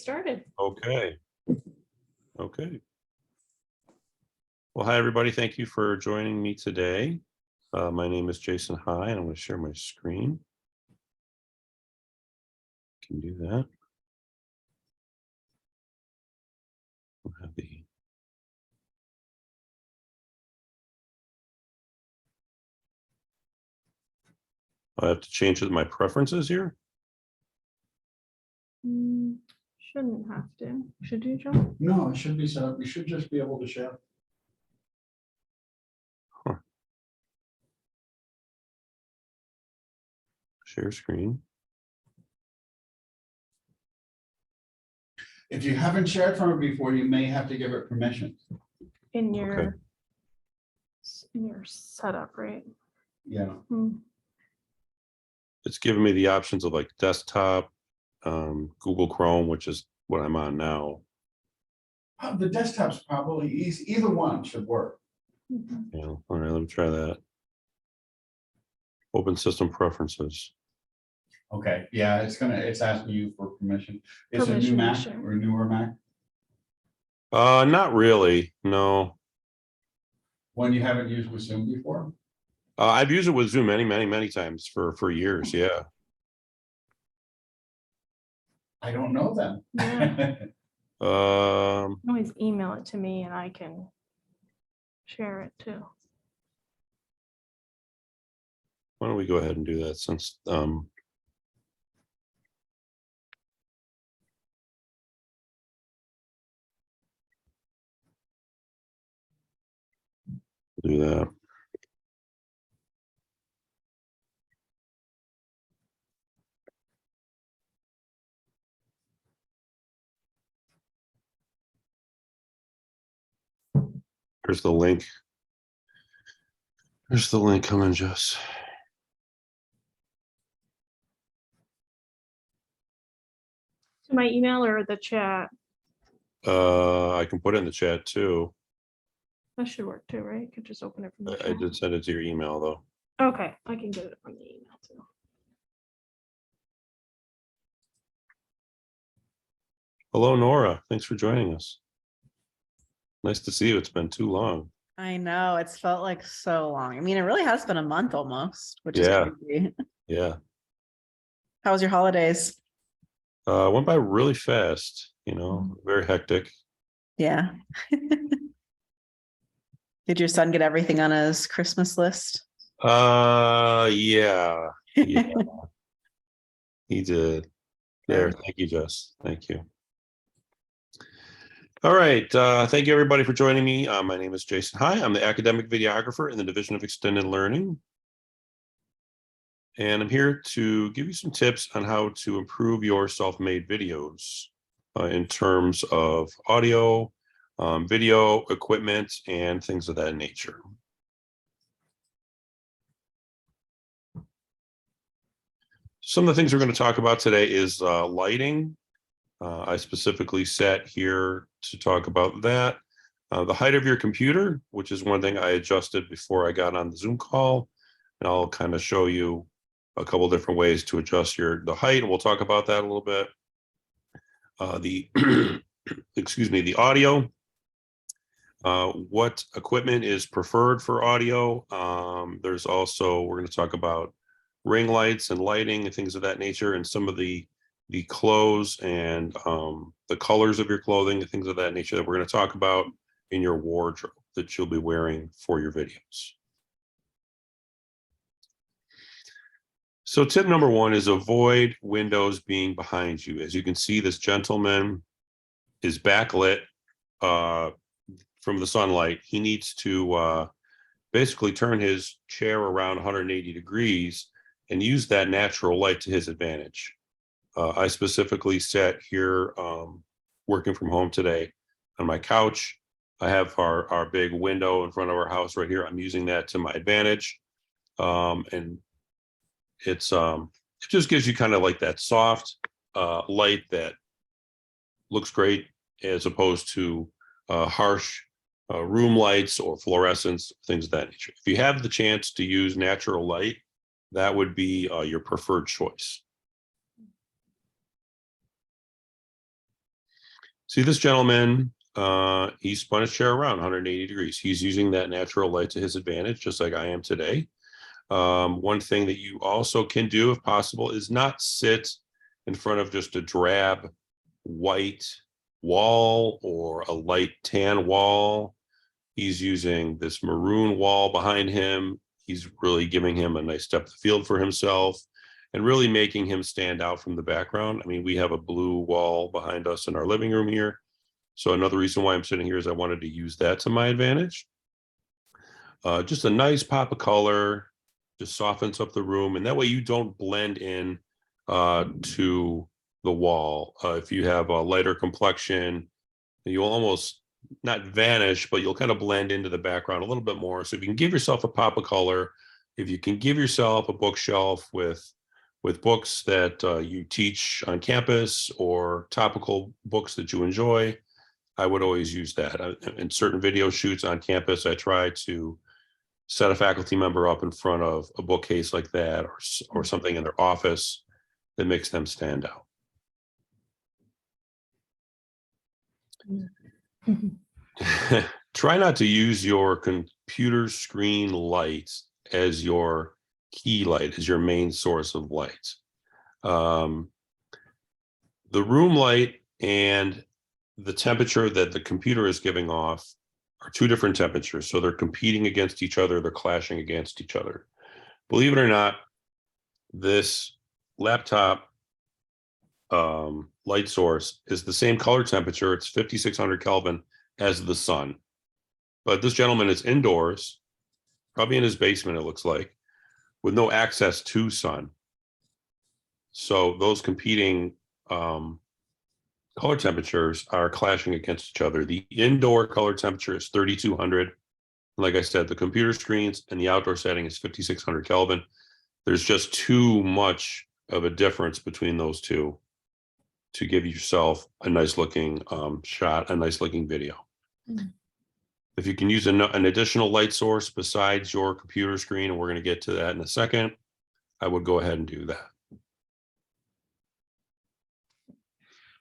started. Okay. Okay. Well, hi, everybody. Thank you for joining me today. My name is Jason High, and I'm going to share my screen. Can do that. We'll have I have to change my preferences here. Shouldn't have to. Should you, John? No, it should be set up. You should just be able to share. Share screen. If you haven't shared from it before, you may have to give it permission. In your setup, right? Yeah. It's giving me the options of like desktop, Google Chrome, which is what I'm on now. The desktop's probably easy. Either one should work. Yeah. All right, let me try that. Open system preferences. Okay. Yeah, it's asking you for permission. It's a new Permission to Mac share. or a newer Mac. Not really. No. One you haven't used with Zoom before. I've used it with Zoom many times for years. Yeah. I don't know them. Yeah. Um, You can always email it to me and I can share it too. why don't we go ahead and do that since do that. Here's the link. Here's the link coming, Jess. To my email or the chat? I can put it in the chat too. That should work too, right? You could just open it from the I chat. did send it to your email though. Okay, I can get it from the email too. Hello, Nora. Thanks for joining us. Nice to see you. It's been too long. I know, it's felt like so long. I mean, it really has been a month almost, which Yeah. is crazy. Yeah. How was your holidays? Went by really fast, very hectic. Yeah. Did your son get everything on his Christmas list? Yeah, he did. There. Good. Thank you, Jess. Thank you. All right. Thank you, everybody, for joining me. My name is Jason High. I'm the academic videographer in the Division of Extended Learning. And I'm here to give you some tips on how to improve your self-made videos in terms of audio, video, equipment, and things of that nature. Some of the things we're going to talk about today is lighting. I specifically sat here to talk about that. The height of your computer, which is one thing I adjusted before I got on the Zoom call. And I'll kind of show you a couple different ways to adjust the height. And we'll talk about that a little bit. Excuse me, the audio. What equipment is preferred for audio? There's also, we're going to talk about ring lights and lighting and things of that nature, and some of the clothes and the colors of your clothing and things of that nature that we're going to talk about in your wardrobe that you'll be wearing for your videos. So tip number one is avoid windows being behind you. As you can see, this gentleman is backlit from the sunlight. He needs to basically turn his chair around 180 degrees and use that natural light to his advantage. I specifically sat here working from home today on my couch. I have our big window in front of our house right here. I'm using that to my advantage. And it just gives you kind of like that soft light that looks great as opposed to harsh room lights or fluorescence, things of that nature. If you have the chance to use natural light, that would be your preferred choice. See this gentleman, he spun his chair around 180 degrees. He's using that natural light to his advantage, just like I am today. One thing that you also can do, if possible, is not sit in front of just a drab white wall or a light tan wall. He's using this maroon wall behind him. He's really giving him a nice depth of field for himself and really making him stand out from the background. I mean, we have a blue wall behind us in our living room here. So another reason why I'm sitting here is I wanted to use that to my advantage. Just a nice pop of color, just softens up the room. And that way you don't blend in to the wall. If you have a lighter complexion, you'll almost not vanish, but you'll kind of blend into the background a little bit more. So if you can give yourself a pop of color, if you can give yourself a bookshelf with books that you teach on campus or topical books that you enjoy, I would always use that. In certain video shoots on campus, I try to set a faculty member up in front of a bookcase like that or something in their office that makes them stand out. Try not to use your computer screen light as your key light, as your main source of light. The room light and the temperature that the computer is giving off are two different temperatures. So they're competing against each other. They're clashing against each other. Believe it or not, this laptop light source is the same color temperature. It's 5,600 Kelvin as the sun. But this gentleman is indoors, probably in his basement, it looks like, with no access to sun. So those competing color temperatures are clashing against each other. The indoor color temperature is 3,200. Like I said, the computer screens and the outdoor setting is 5,600 Kelvin. There's just too much of a difference between those two to give yourself a nice looking shot, a nice looking video. Mm. If you can use an additional light source besides your computer screen, and we're going to get to that in a second, I would go ahead and do that.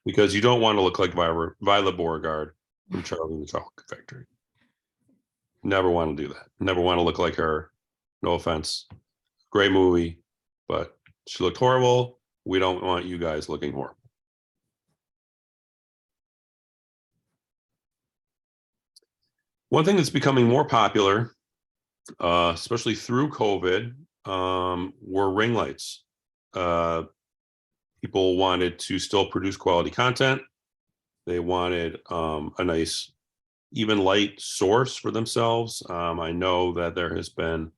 Because you don't want to look like Violet Beauregard from Charlie and the Chocolate Factory. Never want to do that. Never want to look like her. No offense. Great movie, but she looked horrible. We don't want you guys looking horrible. One thing that's becoming more popular, especially through COVID, were ring lights. People wanted to still produce quality content. They wanted a nice, even light source for themselves. I know that there has been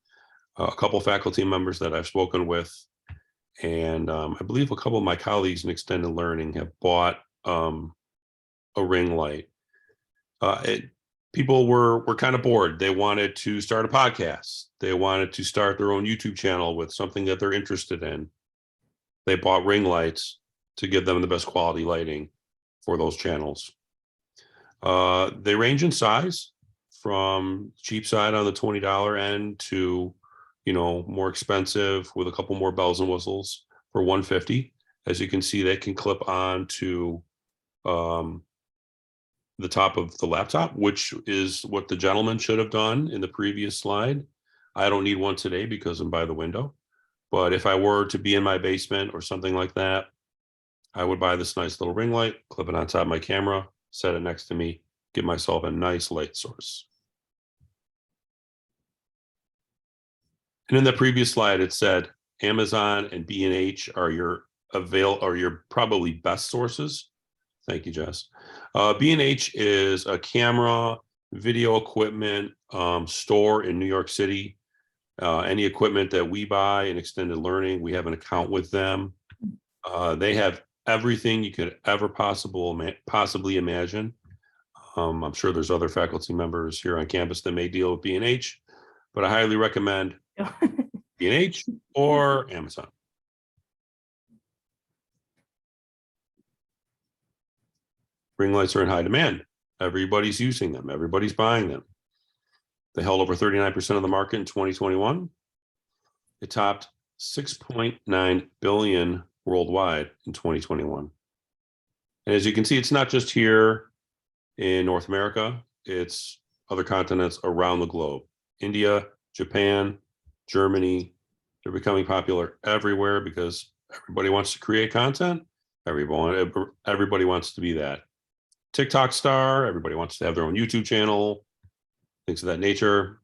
a couple faculty members that I've spoken with, and I believe a couple of my colleagues in extended learning have bought a ring light. People were kind of bored. They wanted to start a podcast. They wanted to start their own YouTube channel with something that they're interested in. They bought ring lights to give them the best quality lighting for those channels. They range in size from cheap side on the $20 end to, more expensive with a couple more bells and whistles for $150. As you can see, they can clip on to the top of the laptop, which is what the gentleman should have done in the previous slide. I don't need one today because I'm by the window. But if I were to be in my basement or something like that, I would buy this nice little ring light, clip it on top of my camera, set it next to me, give myself a nice light source. And in the previous slide, it said Amazon and B&H are your probably best sources. Thank you, Jess. B&H is a camera, video equipment store in New York City. Any equipment that we buy in extended learning, we have an account with them. They have everything you could ever possibly imagine. I'm sure there's other faculty members here on campus that may deal with B&H, but I highly recommend B&H or Amazon. Ring lights are in high demand. Everybody's using them. Everybody's buying them. They held over 39% of the market in 2021. It topped 6.9 billion worldwide in 2021. And as you can see, it's not just here in North America. It's other continents around the globe. India, Japan, Germany, they're becoming popular everywhere because everybody wants to create content. Everybody wants to be that TikTok star. Everybody wants to have their own YouTube channel, things of that nature.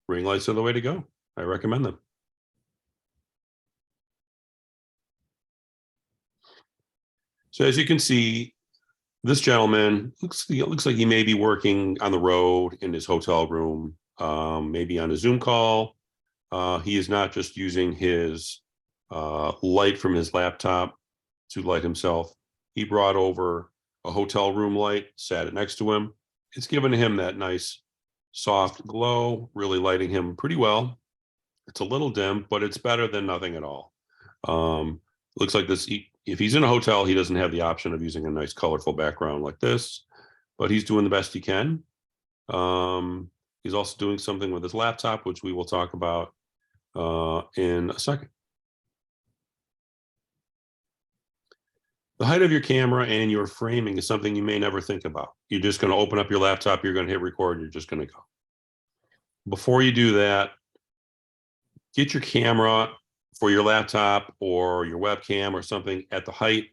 Ring lights are the way to go. I recommend them. So as you can see, this gentleman looks like he may be working on the road in his hotel room, maybe on a Zoom call. He is not just using his light from his laptop to light himself. He brought over a hotel room light, sat it next to him. It's given him that nice soft glow, really lighting him pretty well. It's a little dim, but it's better than nothing at all. Looks like this, if he's in a hotel, he doesn't have the option of using a nice colorful background like this, but he's doing the best he can. He's also doing something with his laptop, which we will talk about in a second. The height of your camera and your framing is something you may never think about. You're just going to open up your laptop, you're going to hit record, and you're just going to go. Before you do that, get your camera for your laptop or your webcam or something at the height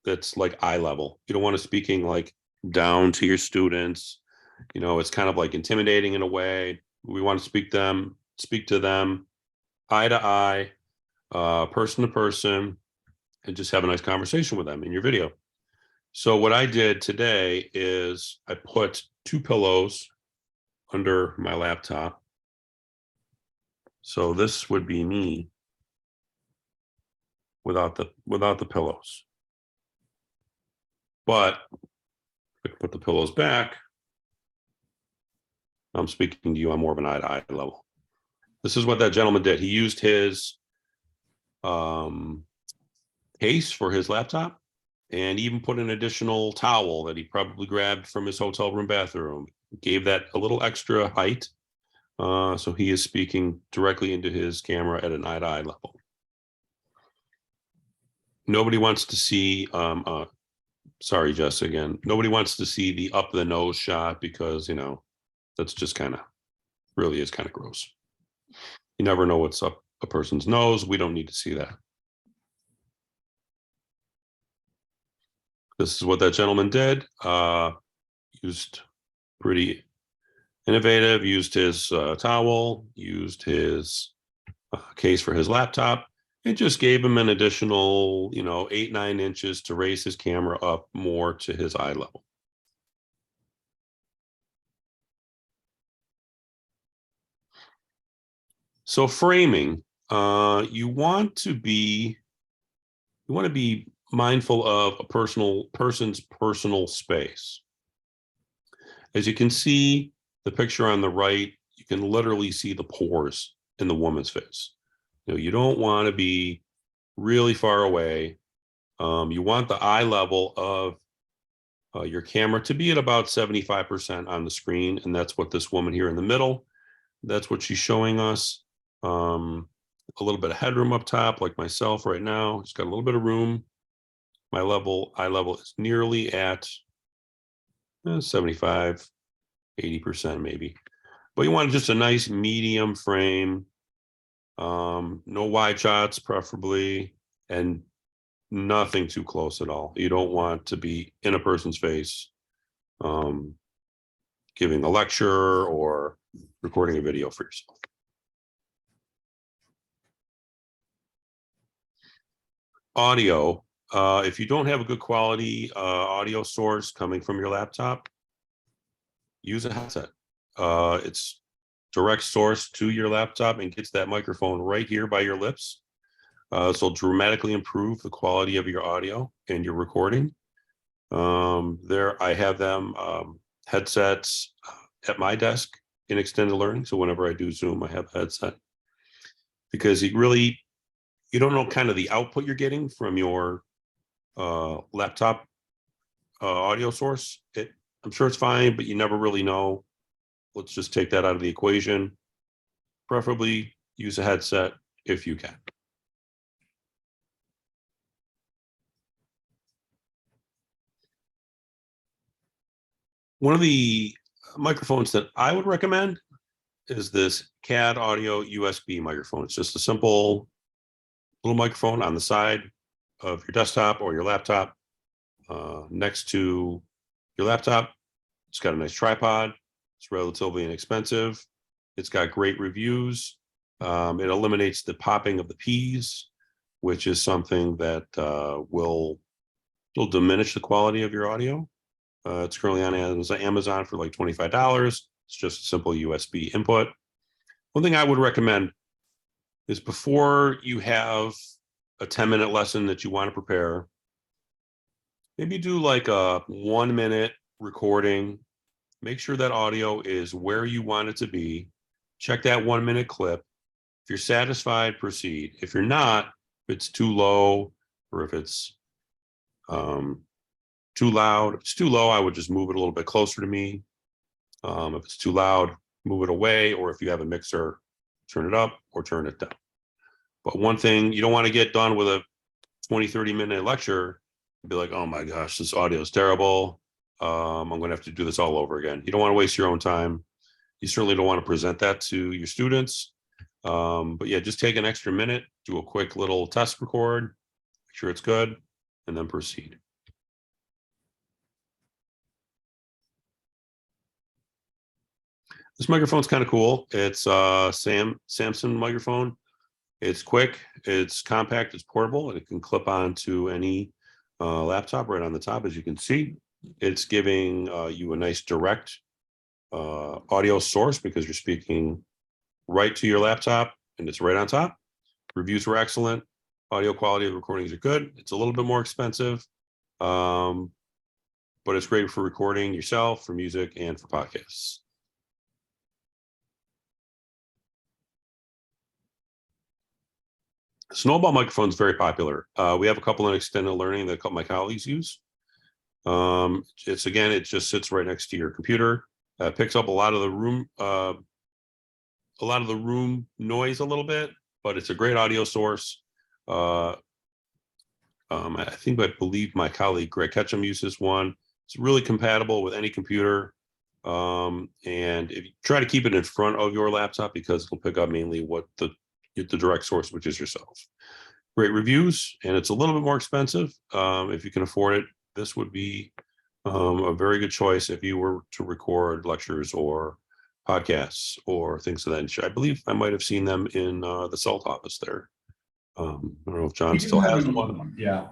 that's like eye level. You don't want to speaking like down to your students. You know, it's kind of like intimidating in a way. We want to speak to them eye to eye, person to person, and just have a nice conversation with them in your video. So what I did today is I put 2 pillows under my laptop. So this would be me without the pillows. But I put the pillows back. I'm speaking to you on more of an eye-to-eye level. This is what that gentleman did. He used his case for his laptop and even put an additional towel that he probably grabbed from his hotel room bathroom. Gave that a little extra height. So he is speaking directly into his camera at an eye-to-eye level. Nobody wants to see, sorry, Jess, again, nobody wants to see the up the nose shot because, you know, that's just kind of, really is kind of gross. You never know what's up a person's nose. We don't need to see that. This is what that gentleman did. Used pretty innovative, used his towel, used his case for his laptop. It just gave him an additional, 8-9 inches to raise his camera up more to his eye level. So framing, you want to be mindful of a person's personal space. As you can see, the picture on the right, you can literally see the pores in the woman's face. You don't want to be really far away. You want the eye level of your camera to be at about 75% on the screen, and that's what this woman here in the middle, that's what she's showing us. A little bit of headroom up top, like myself right now. Just got a little bit of room. My eye level is nearly at 75, 80% maybe. But you want just a nice medium frame. No wide shots preferably, and nothing too close at all. You don't want to be in a person's face giving a lecture or recording a video for yourself. Audio, if you don't have a good quality audio source coming from your laptop, use a headset. It's direct source to your laptop and gets that microphone right here by your lips. So it'll dramatically improve the quality of your audio and your recording. There, I have them headsets at my desk in extended learning. So whenever I do Zoom, I have a headset because you don't know kind of the output you're getting from your laptop audio source. I'm sure it's fine, but you never really know. Let's just take that out of the equation. Preferably use a headset if you can. One of the microphones that I would recommend is this CAD Audio USB microphone. It's just a simple little microphone on the side of your desktop or your laptop, next to your laptop. It's got a nice tripod. It's relatively inexpensive. It's got great reviews. It eliminates the popping of the P's, which is something that will diminish the quality of your audio. It's currently on Amazon for like $25. It's just a simple USB input. One thing I would recommend is before you have a 10-minute lesson that you want to prepare, maybe do like a 1-minute recording. Make sure that audio is where you want it to be. Check that 1-minute clip. If you're satisfied, proceed. If you're not, if it's too low or if it's too loud, if it's too low, I would just move it a little bit closer to me. If it's too loud, move it away, or if you have a mixer, turn it up or turn it down. But one thing, you don't want to get done with a 20-30 minute lecture and be like, oh my gosh, this audio is terrible. I'm going to have to do this all over again. You don't want to waste your own time. You certainly don't want to present that to your students. But yeah, just take an extra minute, do a quick little test record, make sure it's good, and then proceed. This microphone's kind of cool. It's a Samson microphone. It's quick, it's compact, it's portable, and it can clip onto any laptop right on the top, as you can see. It's giving you a nice direct audio source because you're speaking right to your laptop and it's right on top. Reviews were excellent. Audio quality of the recordings are good. It's a little bit more expensive, but it's great for recording yourself, for music, and for podcasts. Snowball microphone is very popular. We have a couple in extended learning that a couple of my colleagues use. It just sits right next to your computer. Picks up a lot of the room noise a little bit, but it's a great audio source. I believe my colleague Greg Ketchum uses one. It's really compatible with any computer. And if you try to keep it in front of your laptop, because it'll pick up mainly what the direct source, which is yourself. Great reviews, and it's a little bit more expensive. If you can afford it, this would be a very good choice if you were to record lectures or podcasts or things of that nature. I believe I might have seen them in the SALT office there. I don't know if John still has one. Yeah,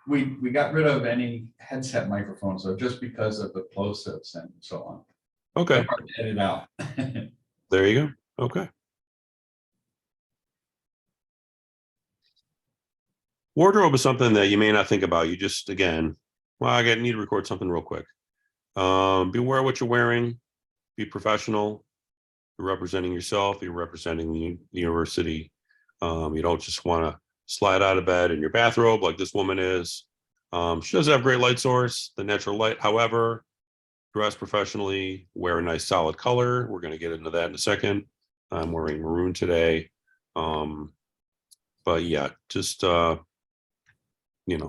we got rid of any headset microphones, though, just because of the plosives and so on. Okay. They're hard to edit out. There you go. Okay. Wardrobe is something that you may not think about. You just, again, well, I need to record something real quick. Be aware of what you're wearing. Be professional. You're representing yourself. You're representing the university. You don't just want to slide out of bed in your bathrobe like this woman is. She does have great light source, the natural light. However, dress professionally, wear a nice solid color. We're going to get into that in a second. I'm wearing maroon today. But yeah, just,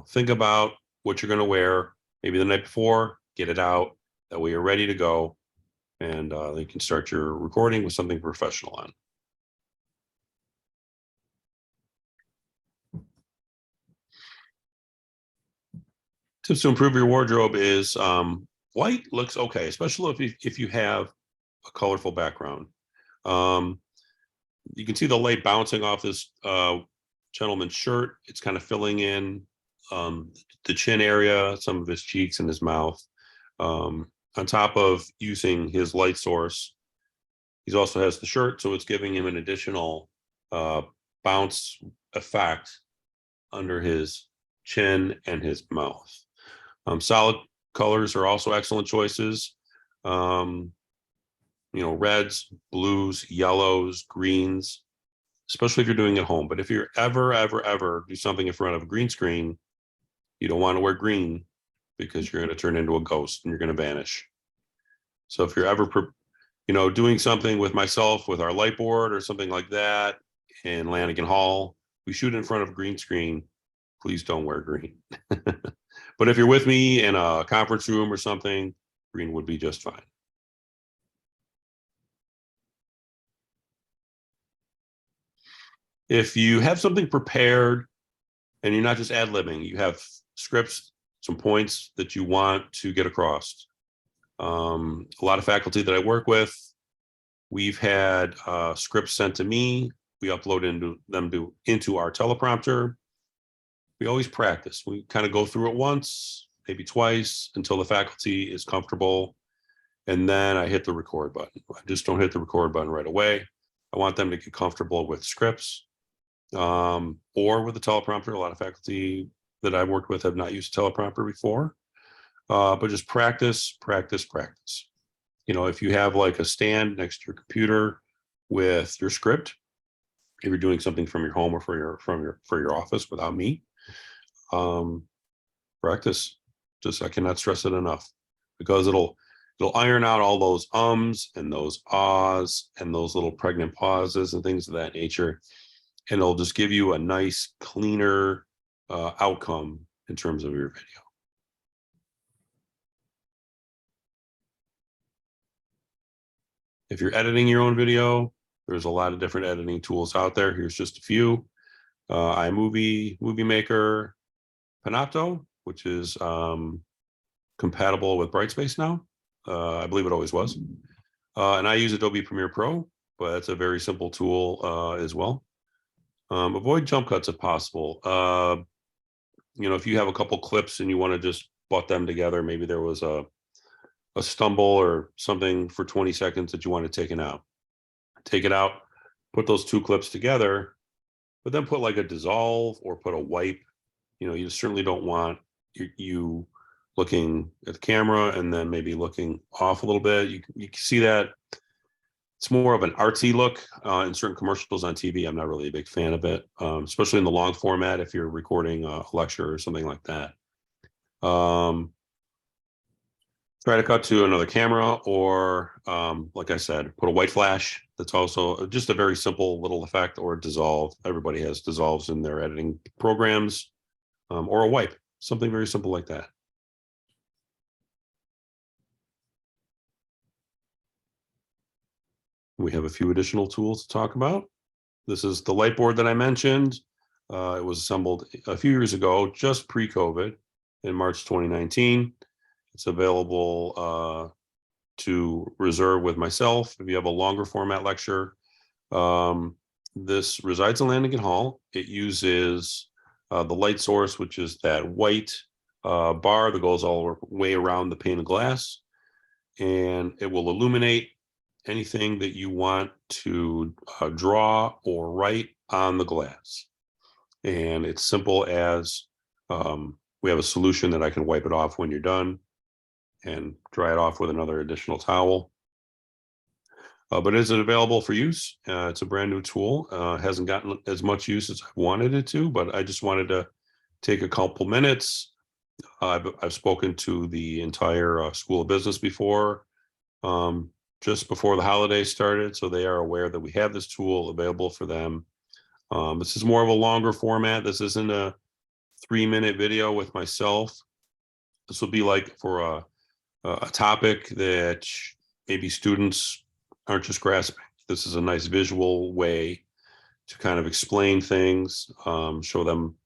think about what you're going to wear maybe the night before, get it out. That way you're ready to go. And then you can start your recording with something professional on. Tips to improve your wardrobe is white looks okay, especially if you have a colorful background. You can see the light bouncing off this gentleman's shirt. It's kind of filling in the chin area, some of his cheeks and his mouth. On top of using his light source, he also has the shirt, so it's giving him an additional bounce effect under his chin and his mouth. Solid colors are also excellent choices. Reds, blues, yellows, greens, especially if you're doing it at home. But if you're ever do something in front of a green screen, you don't want to wear green because you're going to turn into a ghost and you're going to vanish. So if you're ever, doing something with myself, with our light board or something like that in Lanigan Hall, we shoot in front of a green screen, please don't wear green. But if you're with me in a conference room or something, green would be just fine. If you have something prepared and you're not just ad-libbing, you have scripts, some points that you want to get across. A lot of faculty that I work with, we've had scripts sent to me. We upload into our teleprompter. We always practice. We kind of go through it once, maybe twice, until the faculty is comfortable. And then I hit the record button. I just don't hit the record button right away. I want them to get comfortable with scripts or with the teleprompter. A lot of faculty that I've worked with have not used a teleprompter before, but just practice, practice, practice. You know, if you have like a stand next to your computer with your script, if you're doing something from your home or for your office without me, practice. Just, I cannot stress it enough, because it'll iron out all those ums and those ahs and those little pregnant pauses and things of that nature. And it'll just give you a nice, cleaner outcome in terms of your video. If you're editing your own video, there's a lot of different editing tools out there. Here's just a few. iMovie, Movie Maker, Panopto, which is compatible with Brightspace now. I believe it always was. And I use Adobe Premiere Pro, but that's a very simple tool as well. Avoid jump cuts if possible. You know, if you have a couple clips and you want to just butt them together, maybe there was a stumble or something for 20 seconds that you want to take it out. Take it out, put those two clips together, but then put like a dissolve or put a wipe. You know, you certainly don't want you looking at the camera and then maybe looking off a little bit. You can see that it's more of an artsy look in certain commercials on TV. I'm not really a big fan of it, especially in the long format if you're recording a lecture or something like that. Try to cut to another camera, or like I said, put a white flash. That's also just a very simple little effect, or dissolve. Everybody has dissolves in their editing programs, or a wipe, something very simple like that. We have a few additional tools to talk about. This is the light board that I mentioned. It was assembled a few years ago, just pre-COVID in March 2019. It's available to reserve with myself if you have a longer format lecture. This resides in Lannigan Hall. It uses the light source, which is that white bar that goes all the way around the pane of glass, and it will illuminate anything that you want to draw or write on the glass. And it's simple as we have a solution that I can wipe it off when you're done and dry it off with another additional towel. But is it available for use? It's a brand new tool. Hasn't gotten as much use as I wanted it to, but I just wanted to take a couple minutes. I've spoken to the entire School of Business before, just before the holidays started, so they are aware that we have this tool available for them. This is more of a longer format. This isn't a 3-minute video with myself. This will be like for a topic that maybe students aren't just grasping. This is a nice visual way to kind of explain things, show them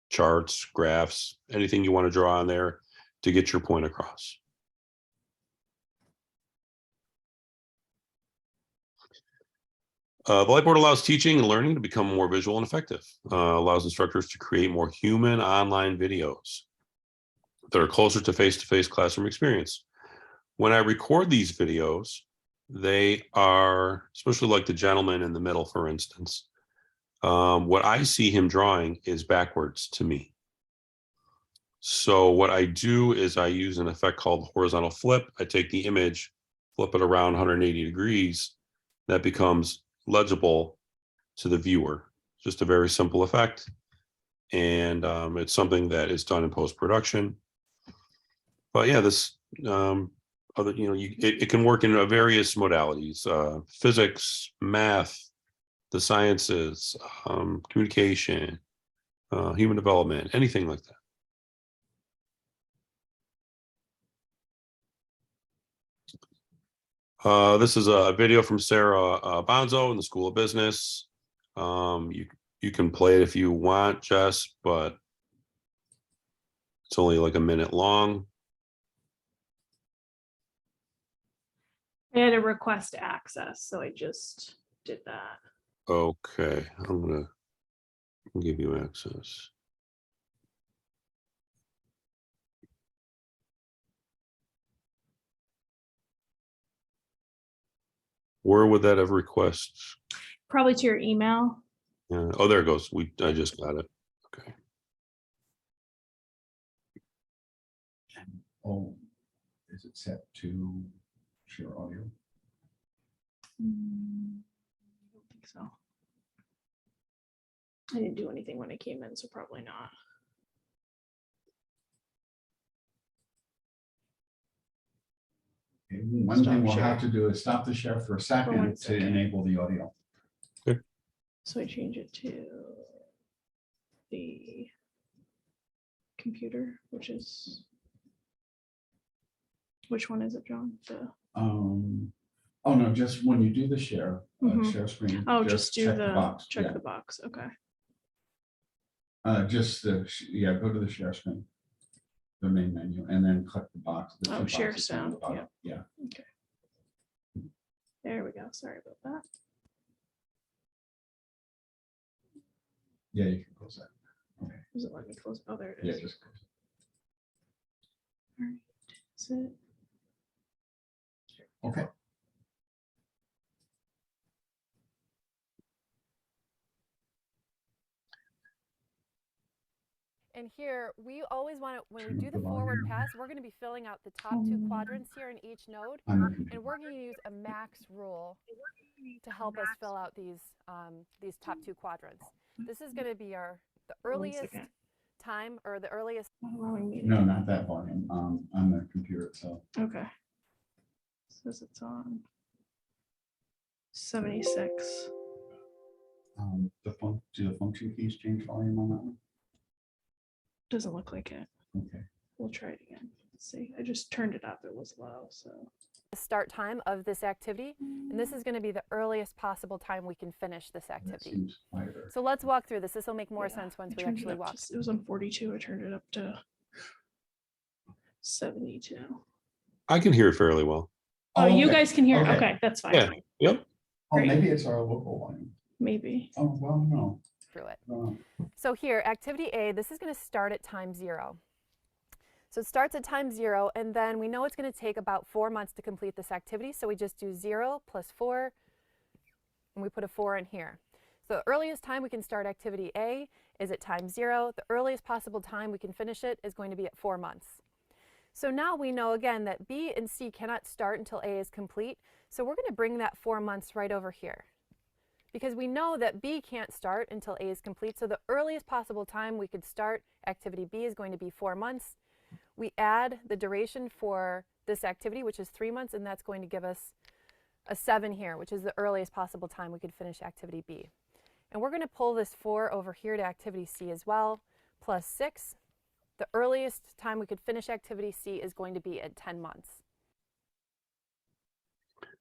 charts, graphs, anything you want to draw on there to get your point across. The Lightboard allows teaching and learning to become more visual and effective. Allows instructors to create more human online videos that are closer to face-to-face classroom experience. When I record these videos, they are, especially like the gentleman in the middle, for instance, what I see him drawing is backwards to me. So what I do is I use an effect called horizontal flip. I take the image, flip it around 180 degrees. That becomes legible to the viewer. Just a very simple effect. And it's something that is done in post-production. But yeah, this it can work in various modalities: physics, math, the sciences, communication, human development, anything like that. This is a video from Sarah Bonzo in the School of Business. You can play it if you want, Jess, but it's only like a minute long. I had a request access, so I just did that. Okay, I'm gonna give you access. Where would that have request? Probably to your email. Yeah. Oh, there it goes. I just got it. Okay. Oh, is it set to share audio? I don't think so. I didn't do anything when I came in, so probably not. Okay, one thing we'll Stop have to do is stop the share for a one second to second. enable the audio. So I change it to the computer, which one is it, John? Oh, no, just when you do the share, Mhm. share screen. Oh, just do check the box, check yeah. the box. Okay. Just yeah, go to the share screen. The main menu, and then click the box. the Oh, two share boxes down at the sound, bottom. Yeah, There we go. Sorry about that. yeah, you can close that. Does it let me close? Oh, there it Yeah, is. just close it. All right. That's it. Okay. And here, we always want to, when we Turn do up the the forward volume. pass, we're going to be filling out the top two quadrants here in each node. On the computer. And we're going to use a max rule to help us fill out these top two quadrants. This is going to be the earliest second. time, or the earliest. Not allowing me to- No, not that volume, on the computer itself. Okay. Says it's on 76. Do the function keys change volume on that one? Doesn't look like it. Okay. We'll try it again. Let's see. I just turned it up. It was low, so. start time of this activity, and this is going to be the earliest possible time we can finish this That activity. seems quieter. So let's walk through this. This will make more Yeah, sense once I we turned it actually up walk. to- It was on 42. I turned it up to 72. I can hear it fairly well. Oh, you okay. guys can hear? Okay. Okay, that's fine. Yeah. Yep. Oh, Great. maybe it's our local volume. Maybe. Oh, well, no. Through it. No. So here, activity A, this is going to start at time 0. So it starts at time 0, and then we know it's going to take about 4 months to complete this activity. So we just do 0 plus 4, and we put a 4 in here. So the earliest time we can start activity A is at time 0. The earliest possible time we can finish it is going to be at 4 months. So now we know again that B and C cannot start until A is complete. So we're going to bring that 4 months right over here, because we know that B can't start until A is complete. So the earliest possible time we could start activity B is going to be 4 months. We add the duration for this activity, which is 3 months, and that's going to give us a 7 here, which is the earliest possible time we could finish activity B. And we're going to pull this 4 over here to activity C as well, plus 6. The earliest time we could finish activity C is going to be at 10 months.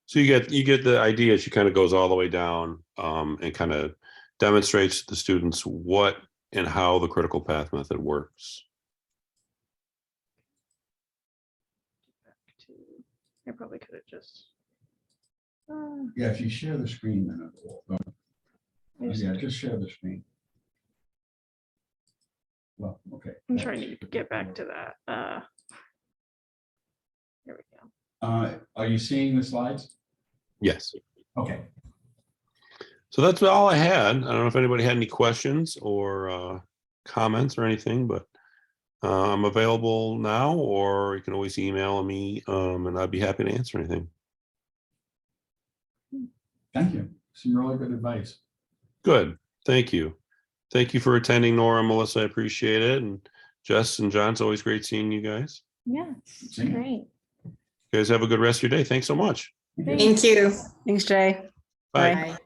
So you get the idea. She kind of goes all the way down and kind of demonstrates to the students what and how the critical path method works. I probably could have just. Yeah, if you share the screen, then it will. I just- Yeah, just share the screen. Well, okay. I'm trying to get back to that. There we go. Are you seeing the slides? Yes. Okay. So that's all I had. I don't know if anybody had any questions or comments or anything, but I'm available now, or you can always email me and I'd be happy to answer anything. Thank you. Some really good advice. Good. Thank you. Thank you for attending, Nora and Melissa. I appreciate it. And Jess and John, it's always great seeing you guys. Yeah, See you. great. You guys have a good rest of your day. Thanks so much. Thanks. Thank you. Thanks, Jay. Bye. Bye.